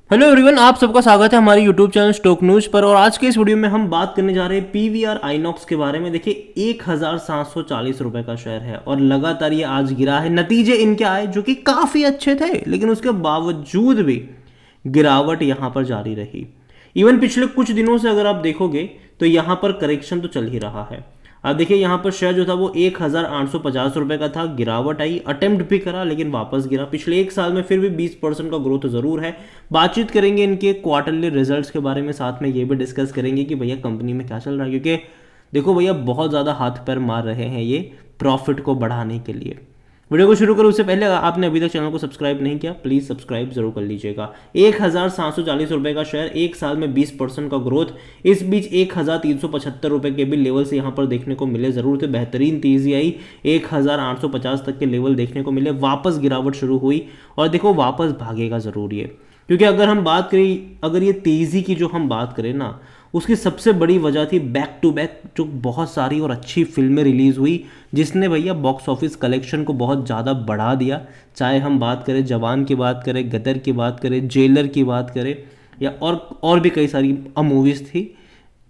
Hello everyone, आप सबका स्वागत है हमारे यूट्यूब चैनल स्टॉक न्यूज पर। और आज के इस वीडियो में हम बात करने जा रहे हैं पीवीआर आइनॉक्स के बारे में। देखिए 1740 रुपए का शेयर है और लगातार ये आज गिरा है। नतीजे इनके आए जो कि काफ़ी अच्छे थे, लेकिन उसके बावजूद भी गिरावट यहाँ पर जारी रही। इवन पिछले कुछ दिनों से अगर आप देखोगे तो यहाँ पर करेक्शन तो चल ही रहा है। अब देखिए यहाँ पर शेयर जो था वो 1850 रुपये का था। गिरावट आई, अटेम्प्ट भी करा लेकिन वापस गिरा। पिछले एक साल में फिर भी 20% का ग्रोथ जरूर है। बातचीत करेंगे इनके क्वार्टरली रिजल्ट्स के बारे में, साथ में ये भी डिस्कस करेंगे कि भैया कंपनी में क्या चल रहा है, क्योंकि देखो भैया बहुत ज़्यादा हाथ पैर मार रहे हैं ये प्रॉफिट को बढ़ाने के लिए। वीडियो को शुरू करूँ उससे पहले अगर आपने अभी तक चैनल को सब्सक्राइब नहीं किया प्लीज़ सब्सक्राइब जरूर कर लीजिएगा। 1740 रुपये का शेयर, एक साल में 20% का ग्रोथ। इस बीच 1375 रुपये के भी लेवल से यहाँ पर देखने को मिले, ज़रूर थे बेहतरीन तेज़ी आई, 1850 तक के लेवल देखने को मिले। वापस गिरावट शुरू हुई और देखो वापस भागेगा ज़रूर ये, क्योंकि अगर हम बात करें, अगर ये तेज़ी की जो हम बात करें ना, उसकी सबसे बड़ी वजह थी बैक टू बैक जो बहुत सारी और अच्छी फिल्में रिलीज़ हुई, जिसने भैया बॉक्स ऑफिस कलेक्शन को बहुत ज़्यादा बढ़ा दिया। चाहे हम बात करें जवान की बात करें, गदर की बात करें, जेलर की बात करें, या और भी कई सारी मूवीज़ थी।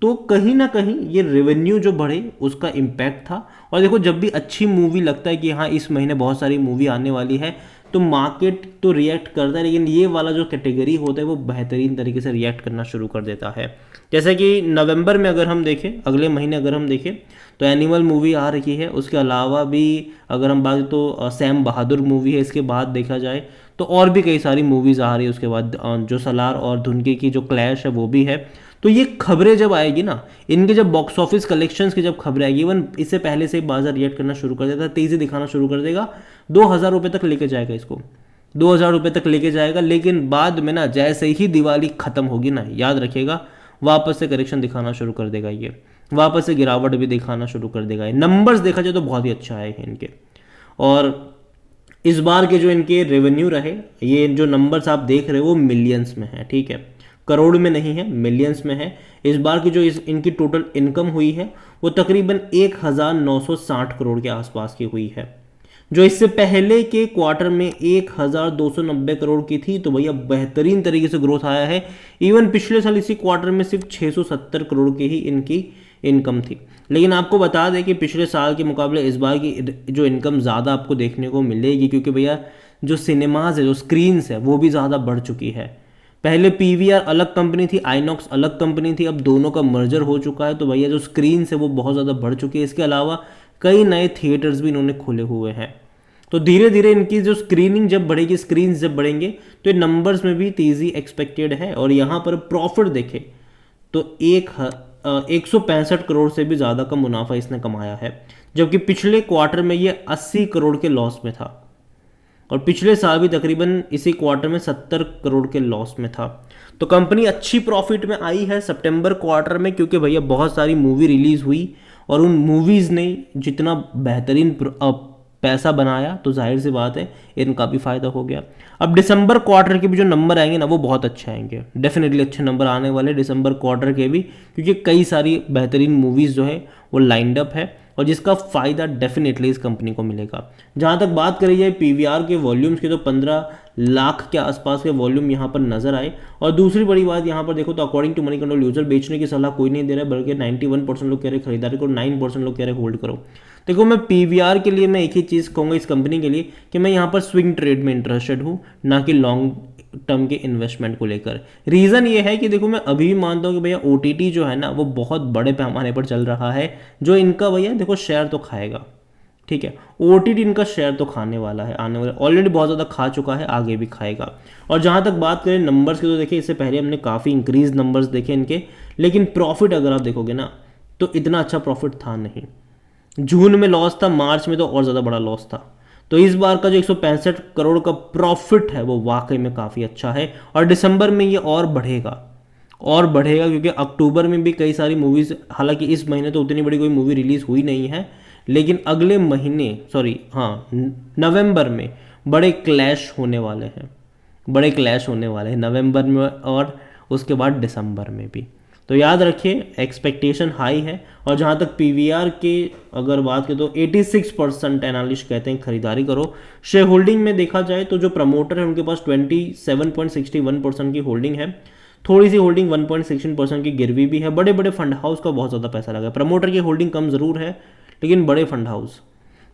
तो कहीं ना कहीं ये रेवेन्यू जो बढ़े उसका इम्पैक्ट था। और देखो जब भी अच्छी मूवी लगता है कि हाँ इस महीने बहुत सारी मूवी आने वाली है, तो मार्केट तो रिएक्ट करता है, लेकिन ये वाला जो कैटेगरी होता है वो बेहतरीन तरीके से रिएक्ट करना शुरू कर देता है। जैसे कि नवंबर में अगर हम देखें, अगले महीने अगर हम देखें तो एनिमल मूवी आ रही है। उसके अलावा भी अगर हम बात तो सैम बहादुर मूवी है। इसके बाद देखा जाए तो और भी कई सारी मूवीज़ आ रही है। उसके बाद जो सलार और धुनके की जो क्लैश है वो भी है। तो ये खबरें जब आएगी ना, इनके जब बॉक्स ऑफिस कलेक्शंस की जब खबरें आएगी, इवन इससे पहले से बाजार रिएक्ट करना शुरू कर देता है, तेज़ी दिखाना शुरू कर देगा। 2000 रुपये तक लेके जाएगा इसको, 2000 रुपये तक लेके जाएगा। लेकिन बाद में ना जैसे ही दिवाली खत्म होगी ना, याद रखिएगा वापस से करेक्शन दिखाना शुरू कर देगा ये, वापस से गिरावट भी दिखाना शुरू कर देगा। नंबर्स देखा जाए तो बहुत ही अच्छा आए हैं इनके। और इस बार के जो इनके रेवेन्यू रहे, ये जो नंबर्स आप देख रहे हो वो मिलियंस में है, ठीक है, करोड़ में नहीं है, मिलियंस में है। इस बार की जो इनकी टोटल इनकम हुई है वो तकरीबन 1960 करोड़ के आसपास की हुई है, जो इससे पहले के क्वार्टर में 1290 करोड़ की थी। तो भैया बेहतरीन तरीके से ग्रोथ आया है। इवन पिछले साल इसी क्वार्टर में सिर्फ 670 करोड़ की ही इनकी इनकम थी। लेकिन आपको बता दें कि पिछले साल के मुकाबले इस बार की जो इनकम ज़्यादा आपको देखने को मिलेगी, क्योंकि भैया जो सिनेमाज है, जो स्क्रीन्स है, वो भी ज़्यादा बढ़ चुकी है। पहले पीवीआर अलग कंपनी थी, आइनॉक्स अलग कंपनी थी, अब दोनों का मर्जर हो चुका है। तो भैया जो स्क्रीन्स है वो बहुत ज़्यादा बढ़ चुकी है। इसके अलावा कई नए थिएटर्स भी इन्होंने खोले हुए हैं। तो धीरे धीरे इनकी जो स्क्रीनिंग जब बढ़ेगी, स्क्रीन्स जब बढ़ेंगे, तो ये नंबर्स में भी तेज़ी एक्सपेक्टेड है। और यहाँ पर प्रॉफिट देखें तो 165 करोड़ से भी ज़्यादा का मुनाफा इसने कमाया है, जबकि पिछले क्वार्टर में ये 80 करोड़ के लॉस में था। और पिछले साल भी तकरीबन इसी क्वार्टर में 70 करोड़ के लॉस में था। तो कंपनी अच्छी प्रॉफिट में आई है सितंबर क्वार्टर में, क्योंकि भैया बहुत सारी मूवी रिलीज़ हुई और उन मूवीज़ ने जितना बेहतरीन पैसा बनाया, तो जाहिर सी बात है इनका भी फ़ायदा हो गया। अब दिसंबर क्वार्टर के भी जो नंबर आएंगे ना वो बहुत अच्छे आएंगे, डेफिनेटली अच्छे नंबर आने वाले दिसंबर क्वार्टर के भी, क्योंकि कई सारी बेहतरीन मूवीज़ जो है वो लाइंड अप है और जिसका फ़ायदा डेफिनेटली इस कंपनी को मिलेगा। जहाँ तक बात करी जाए पीवीआर के वॉल्यूम्स की, तो 15 लाख के आसपास के वॉल्यूम यहाँ पर नजर आए। और दूसरी बड़ी बात यहाँ पर देखो तो according to Moneycontrol user बेचने की सलाह कोई नहीं दे रहा है, बल्कि 91% लोग कह रहे खरीदारी करो, 9% लोग कह रहे होल्ड करो। देखो मैं पीवीआर के लिए मैं एक ही चीज़ कहूँगा इस कंपनी के लिए, कि मैं यहाँ पर स्विंग ट्रेड में इंटरेस्टेड हूँ, ना कि लॉन्ग टर्म के इन्वेस्टमेंट को लेकर। रीज़न ये है कि देखो मैं अभी भी मानता हूँ कि भैया ओटीटी जो है ना वो बहुत बड़े पैमाने पर चल रहा है, जो इनका भैया देखो शेयर तो खाएगा, ठीक है, ओटीटी इनका शेयर तो खाने वाला है, आने वाला ऑलरेडी बहुत ज़्यादा खा चुका है, आगे भी खाएगा। और जहाँ तक बात करें नंबर्स की, तो देखिए इससे पहले हमने काफ़ी इंक्रीज नंबर्स देखे इनके, लेकिन प्रॉफिट अगर आप देखोगे ना तो इतना अच्छा प्रॉफिट था नहीं। जून में लॉस था, मार्च में तो और ज़्यादा बड़ा लॉस था। तो इस बार का जो 165 करोड़ का प्रॉफिट है वो वाकई में काफ़ी अच्छा है। और दिसंबर में ये और बढ़ेगा, और बढ़ेगा, क्योंकि अक्टूबर में भी कई सारी मूवीज़, हालांकि इस महीने तो उतनी बड़ी कोई मूवी रिलीज़ हुई नहीं है, लेकिन अगले महीने नवंबर में बड़े क्लैश होने वाले हैं, बड़े क्लैश होने वाले हैं नवंबर में और उसके बाद दिसंबर में भी। तो याद रखिए एक्सपेक्टेशन हाई है। और जहाँ तक पीवीआर के अगर बात करें तो 86% एनालिस्ट कहते हैं खरीदारी करो। शेयर होल्डिंग में देखा जाए तो जो प्रमोटर है उनके पास 27.61% की होल्डिंग है। थोड़ी सी होल्डिंग 1.16% की गिरवी भी है। बड़े बड़े फंड हाउस का बहुत ज़्यादा पैसा लगा है। प्रमोटर की होल्डिंग कम ज़रूर है लेकिन बड़े फंड हाउस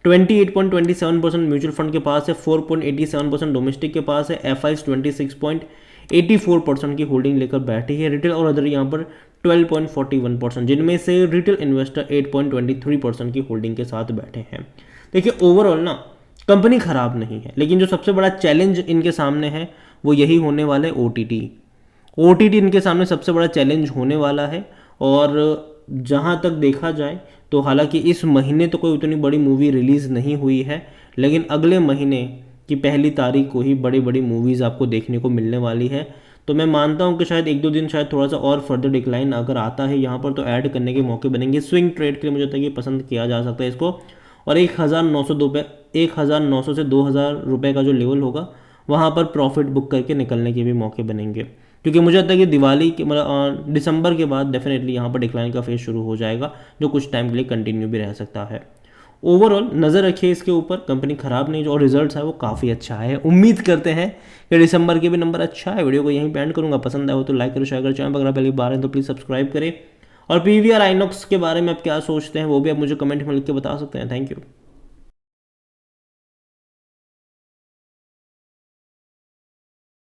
28.27% म्यूचुअल फंड के पास है, 4.87% डोमेस्टिक के पास है, एफ आई 26.84% की होल्डिंग लेकर बैठी है। रिटेल और अदर यहाँ पर 12.41%, जिनमें से रिटेल इन्वेस्टर 8.23% की होल्डिंग के साथ बैठे हैं। देखिए ओवरऑल ना कंपनी खराब नहीं है, लेकिन जो सबसे बड़ा चैलेंज इनके सामने है वो यही होने वाला है ओटीटी इनके सामने सबसे बड़ा चैलेंज होने वाला है। और जहाँ तक देखा जाए तो हालांकि इस महीने तो कोई उतनी बड़ी मूवी रिलीज़ नहीं हुई है, लेकिन अगले महीने की 1 तारीख को ही बड़ी बड़ी मूवीज़ आपको देखने को मिलने वाली है। तो मैं मानता हूँ कि शायद 1-2 दिन शायद थोड़ा सा और फर्दर डिक्लाइन अगर आता है यहाँ पर तो ऐड करने के मौके बनेंगे। स्विंग ट्रेड के लिए मुझे लगता है कि पसंद किया जा सकता है इसको। और 1900 से 2000 रुपये का जो लेवल होगा वहाँ पर प्रॉफिट बुक करके निकलने के भी मौके बनेंगे, क्योंकि मुझे लगता है कि दिवाली के मतलब दिसंबर के बाद डेफिनेटली यहाँ पर डिक्लाइन का फेज शुरू हो जाएगा, जो कुछ टाइम के लिए कंटिन्यू भी रह सकता है। ओवरऑल नज़र रखिए इसके ऊपर, कंपनी खराब नहीं जो, और रिजल्ट्स है वो काफ़ी अच्छा है। उम्मीद करते हैं कि दिसंबर के भी नंबर अच्छा है। वीडियो को यहीं पे एंड करूँगा। पसंद आए हो तो लाइक करो, शेयर करो। चैनल पर अगर पहली बार है तो प्लीज़ सब्सक्राइब करें। और पीवीआर आइनॉक्स के बारे में आप क्या सोचते हैं वो भी आप मुझे कमेंट में लिख के बता सकते हैं। Thank you.